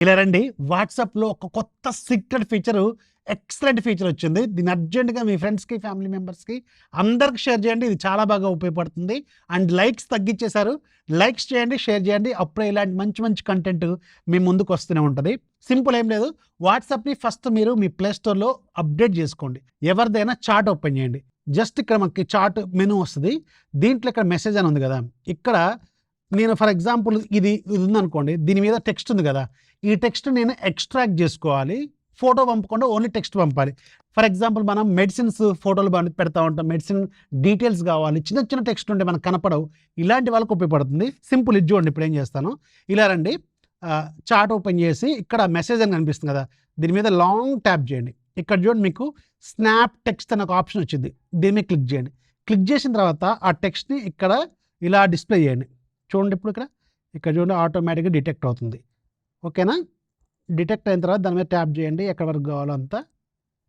ఇలా రండి. వాట్సాప్‌లో ఒక కొత్త సీక్రెట్ ఫీచరు, ఎక్సలెంట్ ఫీచర్ వచ్చింది. దీన్ని అర్జెంట్‌గా మీ ఫ్రెండ్స్‌కి, ఫ్యామిలీ మెంబర్స్‌కి అందరికి షేర్ చేయండి. ఇది చాలా బాగా ఉపయోగపడుతుంది. అండ్ లైక్స్ తగ్గించేశారు. లైక్స్ చేయండి, షేర్ చేయండి. అప్పుడే ఇలాంటి మంచి మంచి కంటెంట్ మీ ముందుకు వస్తూనే ఉంటది. సింపుల్ ఏం లేదు. వాట్సాప్‌ని ఫస్ట్ మీరు మీ ప్లే స్టోర్‌లో అప్డేట్ చేసుకోండి. ఎవరిదైనా చాట్ ఓపెన్ చేయండి. జస్ట్ ఇక్కడ మనకి చాట్ మెనూ వస్తది. దీంట్లో ఇక్కడ మెసేజ్ అని ఉంది కదా! ఇక్కడ నేను ఫర్ ఎగ్జాంపుల్ ఇది ఉందనుకోండి. దీని మీద టెక్స్ట్ ఉంది కదా! ఈ టెక్స్ట్ నేను ఎక్స్ట్రాక్ట్ చేసుకోవాలి. ఫోటో పంపకుండా ఓన్లీ టెక్స్ట్ పంపాలి. ఫర్ ఎగ్జాంపుల్ మనం మెడిసిన్స్ ఫోటోలు పెడతా ఉంటాం. మెడిసిన్ డీటెయిల్స్ కావాలి. చిన్న చిన్న టెక్స్ట్ ఉంటే మనకు కనపడవు. ఇలాంటి వాళ్ళకి ఉపయోగపడుతుంది. సింపుల్ ఇది చూడండి. ఇప్పుడు ఏం చేస్తాను, ఇలా రండి. చాట్ ఓపెన్ చేసి ఇక్కడ మెసేజ్ అని కనిపిస్తుంది కదా! దీని మీద లాంగ్ ట్యాప్ చేయండి. ఇక్కడ చూడండి, మీకు స్నాప్ టెక్స్ట్ అనే ఒక ఆప్షన్ వచ్చింది. దీని మీద క్లిక్ చేయండి. క్లిక్ చేసిన తర్వాత ఆ టెక్స్ట్‌ని ఇక్కడ ఇలా డిస్ప్లే చేయండి. చూడండి, ఇప్పుడు ఇక్కడ చూడండి, ఆటోమేటిక్‌గా డిటెక్ట్ అవుతుంది. ఓకేనా? డిటెక్ట్ అయిన తర్వాత దాని మీద ట్యాప్ చేయండి. ఎక్కడి వరకు కావాలో అంతా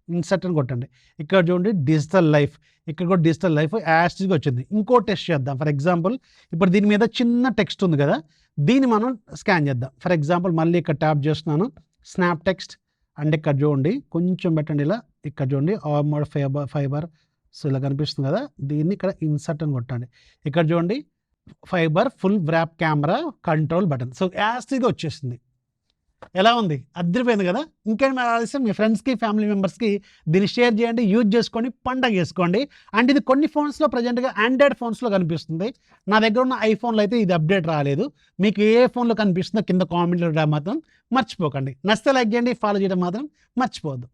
ఇన్సర్ట్ అని కొట్టండి. ఇక్కడ చూడండి డిజిటల్ లైఫ్. ఇక్కడ కూడా డిజిటల్ లైఫ్ యాజ్ టీజ్‌గా వచ్చింది. ఇంకో టెస్ట్ చేద్దాం. ఫర్ ఎగ్జాంపుల్ ఇప్పుడు దీని మీద చిన్న టెక్స్ట్ ఉంది కదా! దీన్ని మనం స్కాన్ చేద్దాం. ఫర్ ఎగ్జాంపుల్ మళ్ళీ ఇక్కడ ట్యాప్ చేస్తున్నాను. స్నాప్ టెక్స్ట్ అండ్ ఇక్కడ చూడండి, కొంచెం పెట్టండి ఇలా. ఇక్కడ చూడండి ఆర్మోర్ ఫైబర్ సో ఇలా కనిపిస్తుంది కదా! దీన్ని ఇక్కడ ఇన్సర్ట్ అని కొట్టండి. ఇక్కడ చూడండి fibre full wrap camera control button. So as టీజ్‌గా వచ్చేసింది. ఎలా ఉంది? అదిరిపోయింది కదా! ఇంకేం ఆలస్యం, మీ ఫ్రెండ్స్‌కి, ఫ్యామిలీ మెంబర్స్‌కి దీన్ని షేర్ చేయండి. యూజ్ చేసుకోండి. పండగ చేసుకోండి. అండ్ ఇది కొన్ని ఫోన్స్‌లో ప్రెజెంట్‌గా ఆండ్రాయిడ్ ఫోన్స్‌లో కనిపిస్తుంది. నా దగ్గర ఉన్న ఐఫోన్‌లో అయితే ఇది అప్డేట్ రాలేదు. మీకు ఏ ఫోన్‌లో కనిపిస్తుందో కింద కామెంట్‌లో మాత్రం మర్చిపోకండి. నచ్చితే లైక్ చేయండి. ఫాలో చేయడం మాత్రం మర్చిపోవద్దు.